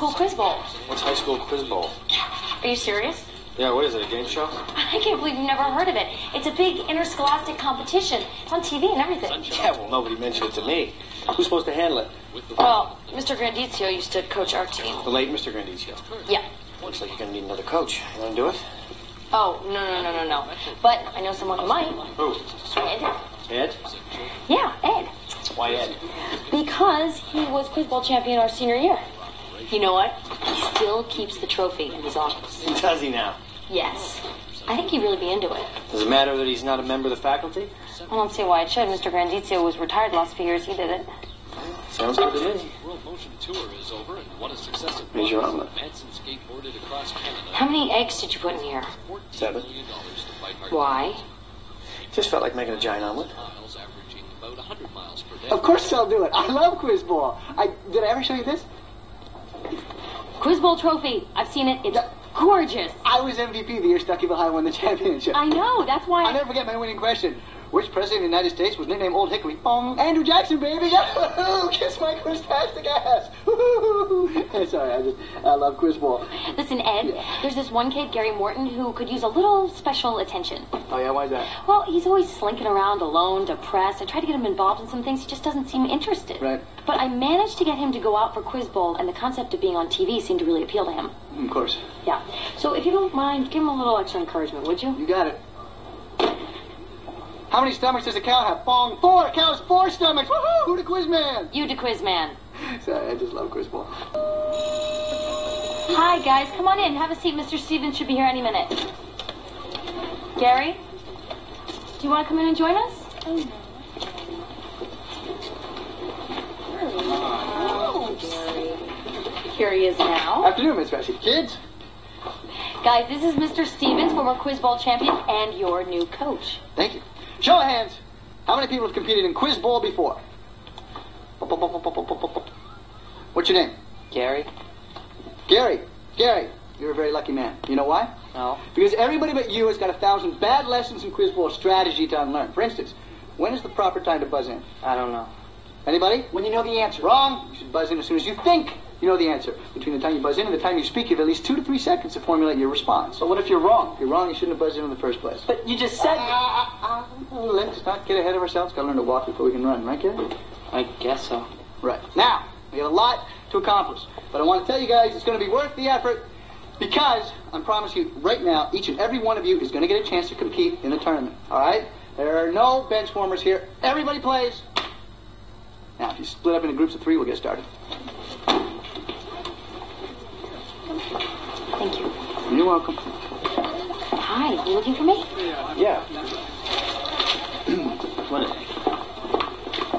school quiz bowl. What's high school quiz bowl? Are you serious? Yeah, what is it, a game show? I can't believe you've never heard of it. It's a big interscholastic competition. It's on TV and everything. Yeah, well, nobody mentioned it to me. Who's supposed to handle it? Well, Mr. Grandizio used to coach our team. The late Mr. Grandizio. Yeah. Looks like you're going to need another coach. You want to do it? Oh, no. But I know someone who might. Who? Ed. Ed? Yeah, Ed. Why Ed? Because he was quiz bowl champion our senior year. You know what? He still keeps the trophy in his office. Does he now? Yes. I think he'd really be into it. Does it matter that he's not a member of the faculty? I don't see why it should. Mr. Grandizio was retired the last few years. He did it. Sounds good to me. World Motion Tour is over, and what a success it Here's your was. omelet. Manson skateboarded across Canada. How many eggs did you put in here? 7. $14 million to fight hard. Why? Just felt like making a giant omelet. Miles, averaging about 100 miles per day. Of course I'll do it. I love quiz ball. Did I ever show you this? Quiz bowl trophy. I've seen it. It's gorgeous. I was MVP the year Stuckyville High won the championship. I know. That's why I'll never forget my winning question. Which president of the United States was nicknamed Old Hickory? Bong. Andrew Jackson, baby. Yahoo! Kiss my quiztastic ass. Woo-hoo-hoo. Sorry, I love quiz ball. Listen, Ed, there's this one kid, Gary Morton, who could use a little special attention. Oh, yeah? Why's that? Well, he's always slinking around alone, depressed. I tried to get him involved in some things. He just doesn't seem interested. Right. But I managed to get him to go out for quiz bowl, and the concept of being on TV seemed to really appeal to him. Of course. Yeah. So if you don't mind, give him a little extra encouragement, would you? You got it. How many stomachs does a cow have? Bong. 4. A cow has 4 stomachs. Woohoo! Who the quiz man? You the quiz man. Sorry, I just love quiz ball. Hi, guys. Come on in. Have a seat. Mr. Stevens should be here any minute. Gary? Do you want to come in and join us? Here he is now. Afternoon, Miss Bessie. Kids? Guys, this is Mr. Stevens, former quiz ball champion, and your new coach. Thank you. Show of hands. How many people have competed in quiz ball before? What's your name? Gary? Gary. You're a very lucky man. You know why? No. Because everybody but you has got 1,000 bad lessons in quiz ball strategy to unlearn. For instance, when is the proper time to buzz in? I don't know. Anybody? When you know the answer. Wrong. You should buzz in as soon as you think you know the answer. Between the time you buzz in and the time you speak, you have at least 2 to 3 seconds to formulate your response. But what if you're wrong? If you're wrong, you shouldn't have buzzed in the first place. But you just said... Let's not get ahead of ourselves. Got to learn to walk before we can run, right, Gary? I guess so. Right. Now, we have a lot to accomplish. But I want to tell you guys it's going to be worth the effort because I promise you right now, each and every one of you is going to get a chance to compete in the tournament. All right? There are no bench warmers here. Everybody plays. Now, if you split up into groups of 3, we'll get started. Thank you. You're welcome. Hi, you looking for me? Yeah. What?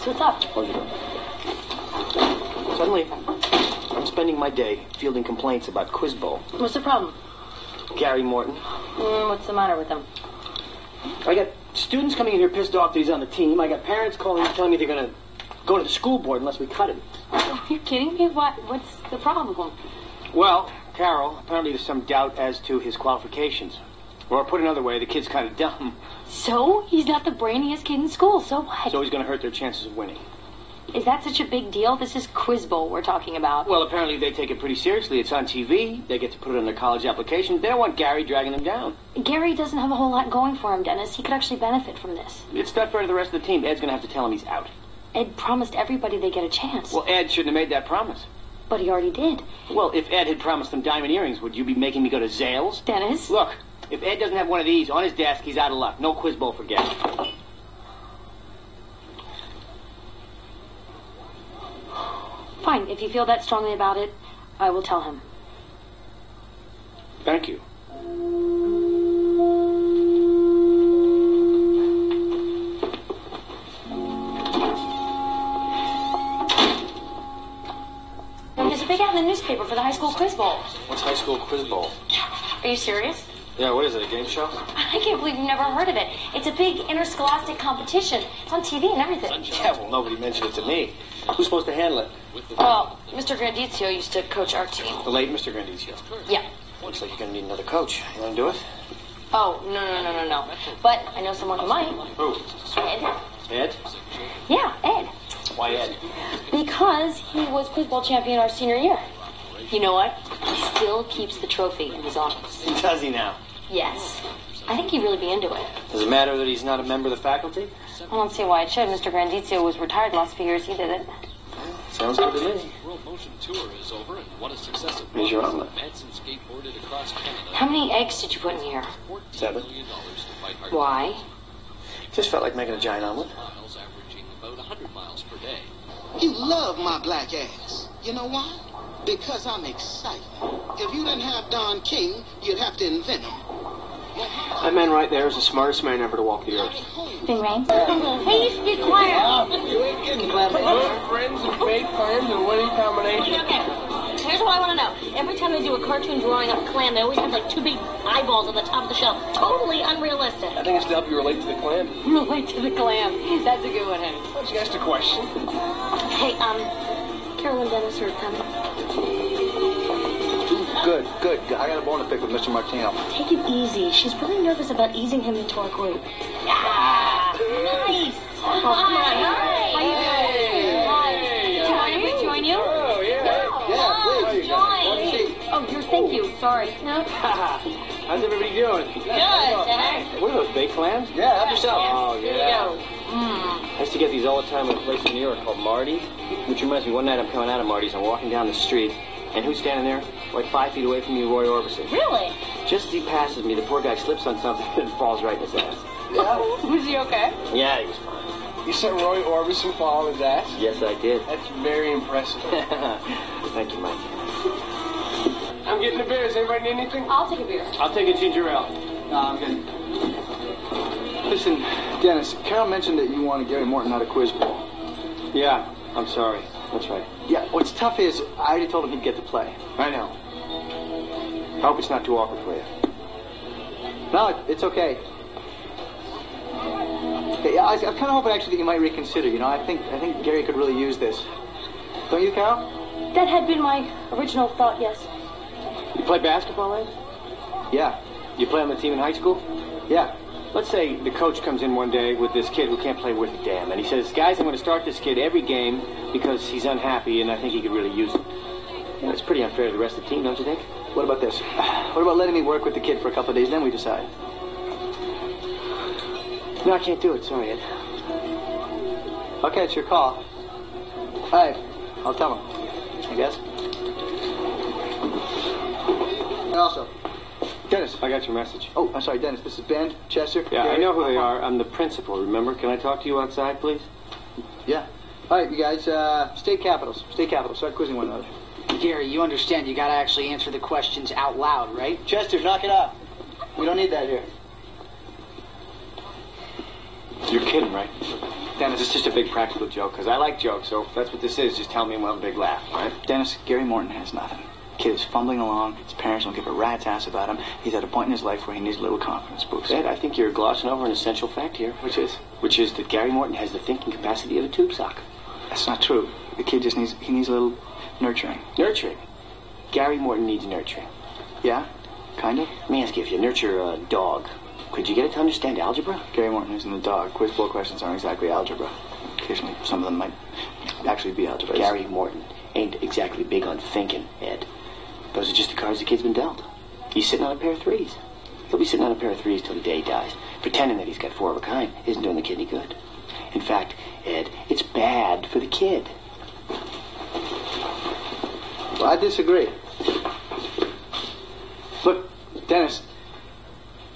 So what's up? Suddenly, I'm spending my day fielding complaints about Quiz Bowl. What's the problem? Gary Morton. What's the matter with him? I got students coming in here pissed off that he's on the team. I got parents calling telling me they're going to go to the school board unless we cut him. Are you kidding me? What's the problem? Well, Carol, apparently there's some doubt as to his qualifications. Or put another way, the kid's kind of dumb. So? He's not the brainiest kid in school, so what? So he's going to hurt their chances of winning. Is that such a big deal? This is Quiz Bowl we're talking about. Well, apparently they take it pretty seriously. It's on TV. They get to put it on their college application. They don't want Gary dragging them down. Gary doesn't have a whole lot going for him, Dennis. He could actually benefit from this. It's not fair to the rest of the team. Ed's going to have to tell him he's out. Ed promised everybody they get a chance. Well, Ed shouldn't have made that promise. But he already did. Well, if Ed had promised them diamond earrings, would you be making me go to Zales? Dennis? Look, if Ed doesn't have one of these on his desk, he's out of luck. No Quiz Bowl for Gary. Fine. If you feel that strongly about it, I will tell him. Thank you. There's a big ad in the newspaper for the high school quiz bowl. What's high school Quiz Bowl? Are you serious? Yeah, what is it, a game show? I can't believe you've never heard of it. It's a big interscholastic competition. It's on TV and everything. Yeah, well, nobody mentioned it to me. Who's supposed to handle it? Well, Mr. Grandizio used to coach our team. The late Mr. Grandizio. Yeah. Looks like you're going to need another coach. You want to do it? Oh, no. But I know someone who might. Who? Ed. Ed? Yeah, Ed. Why Ed? Because he was quiz bowl champion our senior year. You know what? He still keeps the trophy in his office. Does he now? Yes. I think he'd really be into it. Does it matter that he's not a member of the faculty? I don't see why it should. Mr. Grandizio was retired the last few years. He did it. Sounds good to me. World Motion Tour is over and what a successive Here's your omelet. Manson skateboarded across Canada. How many eggs did you put in here? $14 million to fight heart Why? Just felt like making a giant omelet. miles, averaging about 100 miles per day. You love my black ass. You know why? Because I'm excited. If you didn't have Don King, you'd have to invent him. That man right there is the smartest man ever to walk the earth. Bing Rain? Hey, you should be quiet. You ain't getting Good friends and fake friends and winning combination. Okay. Here's what I want to know. Every time they do a cartoon drawing of a clam, they always have like two big eyeballs on the top of the shell. Totally unrealistic. I think it's to help you relate to the clan. Relate to the clam. That's a good one, Henry. Why don't you ask the question? Hey, Carol and Dennis are coming. Good, good. I got a bone to pick with Mr. Martino. Take it easy. She's really nervous about easing him into our group. Yeah! Nice! Oh, come on. Hi. How you doing? Hi. Do you want me to join you? Oh, yeah. Yeah, please. Join. Oh, thank you. Sorry. No? How's everybody doing? Good, Dennis. What are those, baked clams? Yeah, help yourself. Oh, Here you yeah. go. I used to get these all the time at a place in New York called Marty's, which reminds me, one night I'm coming out of Marty's, I'm walking down the street, and who's standing there? Like 5 feet away from me, Roy Orbison. Really? Just as he passes me, the poor guy slips on something and falls right in his ass. Was he okay? Yeah, he was fine. You said Roy Orbison fall on his ass? Yes, I did. That's very impressive. Thank you, Mike. I'm getting the beers. Anybody need anything? I'll take a beer. I'll take a ginger ale. No, I'm good. Listen, Dennis, Carol mentioned that you wanted Gary Morton out of quiz ball. Yeah, I'm sorry. That's right. Yeah, what's tough is I already told him he'd get to play. I know. I hope it's not too awkward for you. No, it's okay. Yeah, I kind of hoping actually that you might reconsider. You know, I think Gary could really use this. Don't you, Carol? That had been my original thought, yes. You play basketball, Ed? Yeah, You play on the team in high school? yeah. Let's say the coach comes in one day with this kid who can't play worth a damn, and he says, guys, I'm going to start this kid every game because he's unhappy and I think he could really use it. You know, it's pretty unfair to the rest of the team, don't you think? What about this? What about letting me work with the kid for a couple of days, then we decide? No, I can't do it. Sorry, Ed. Okay, it's your call. All right, I'll tell him, I guess. And also, Dennis. I got your message. Oh, I'm sorry, Dennis. This is Ben, Chester. Yeah, Gary. I know who they are. I'm the principal, remember? Can I talk to you outside, please? Yeah. All right, you guys. State capitals. State capitals. Start quizzing one another. Gary, you understand you gotta actually answer the questions out loud, right? Chester, knock it off. We don't need that here. You're kidding, right? Dennis, it's just a big practical joke, because I like jokes, so if that's what this is, just tell me and we'll have a big laugh, all right? Dennis, Gary Morton has nothing. Kid is fumbling along. His parents don't give a rat's ass about him. He's at a point in his life where he needs a little confidence boost. Ed, I think you're glossing over an essential fact here. Which is? Which is that Gary Morton has the thinking capacity of a tube sock. That's not true. The kid just needs a little nurturing. Nurturing. Gary Morton needs nurturing. Yeah? Kind of? Let me ask you, if you nurture a dog, could you get it to understand algebra? Gary Morton isn't a dog. Quiz bowl questions aren't exactly algebra. Occasionally, some of them might actually be algebra. Gary Morton ain't exactly big on thinking, Ed. Those are just the cards the kid's been dealt. He's sitting on a pair of threes. He'll be sitting on a pair of threes till the day he dies. Pretending that he's got four of a kind isn't doing the kid any good. In fact, Ed, it's bad for the kid. Well, I disagree. Look, Dennis,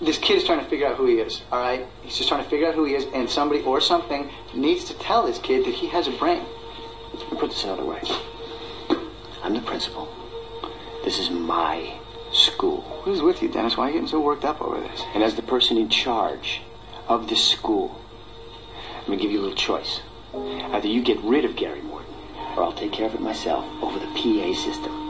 this kid is trying to figure out who he is, all right? He's just trying to figure out who he is, and somebody or something needs to tell this kid that he has a brain. Let me put this another way. I'm the principal. This is my school. Who's with you, Dennis? Why are you getting so worked up over this? And as the person in charge of this school, I'm going to give you a little choice. Either you get rid of Gary Morton, or I'll take care of it myself over the PA system.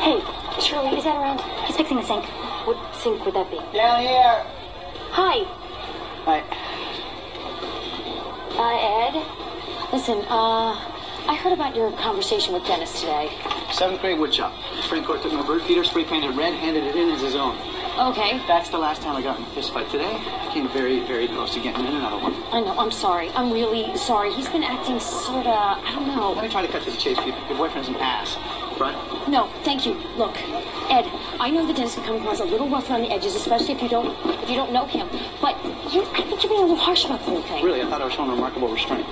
Hey, Shirley, is that around? sink would that be? Down here. Hi. Hi. Ed? Listen, I heard about your conversation with Dennis today. 7th grade woodshop. Frank Court took my bird feeder, spray painted red, handed it in as his own. Okay. That's the last time I got in a fist fight. Today, I came very, very close to getting in another one. I know, I'm sorry. I'm really sorry. He's been acting sorta, I don't know. Let me try to cut to the chase, Pete. Your boyfriend's an ass. Right? No, thank you. Look, Ed, I know that Dennis can come across a little rough around the edges, especially if you don't know him. But I think you're being a little harsh about the whole thing. Really, I thought I was showing remarkable restraint.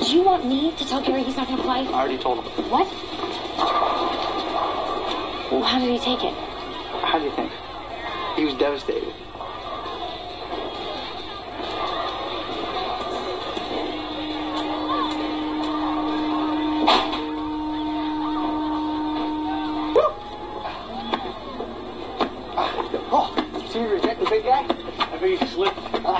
Do you want me to tell Gary he's not going to play? I already told him. What? Well, how did he take it? How do you think? He was devastated. See you reject the big guy? I think he slipped.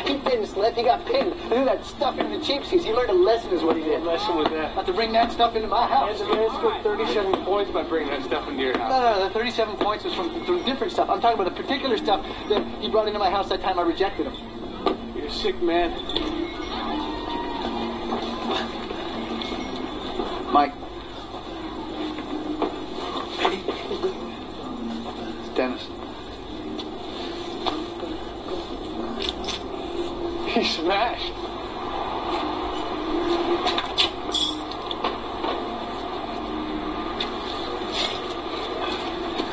He didn't slip. He got pinned. He threw that stuff into the cheapsies. He learned a lesson is what he did. What lesson was that? Not to bring that stuff into my house. And the man scored 37 points by bringing that stuff into your house. No, the 37 points was from different stuff. I'm talking about the particular stuff that he brought into my house that time I rejected him. You're a sick man. Mike. It's Dennis. He smashed.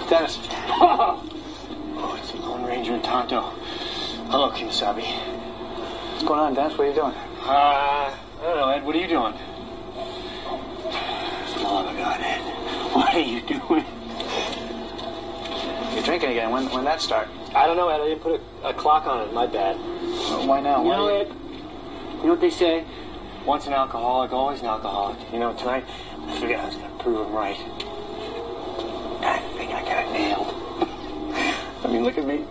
Dennis. Oh, it's the Lone Ranger and Tonto. Hello, Kimasabi. What's going on, Dennis? What are you doing? I don't know, Ed. What are you doing? For the love of God, Ed. What are you doing? You're drinking again. When that start? I don't know, Ed. I didn't put a clock on it. My bad. Why now? You know, Ed, you know what they say? Once an alcoholic, always an alcoholic. You know, tonight, I figured I was going to prove him right. I think I got it nailed. I mean, look at me.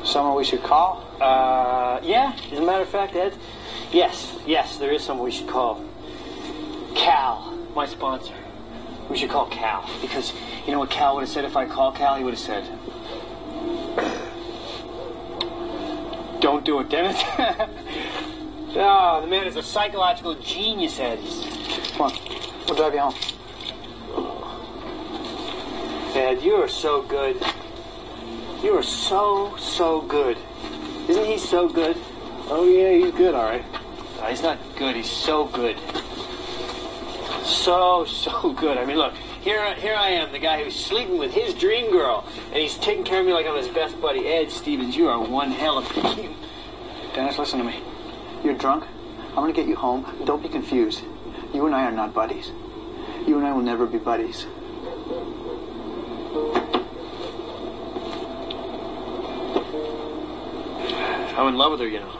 Someone we should call? Yeah, as a matter of fact, Ed, yes, there is someone we should call. Cal, my sponsor. We should call Cal, because you know what Cal would have said if I called Cal? He would have said, don't do it, Dennis. Oh, the man is a psychological genius, Ed. Come on. We'll drive you home. Ed, you are so good. You are so good. Isn't he so good? Oh, yeah, he's good, all right. No, he's not good. He's so good. So good. I mean, look, here I am, the guy who's sleeping with his dream girl, and he's taking care of me like I'm his best buddy. Ed Stevens, you are one hell of a team. Dennis, listen to me. You're drunk. I'm going to get you home. Don't be confused. You and I are not buddies. You and I will never be buddies. I'm in love with her, you know.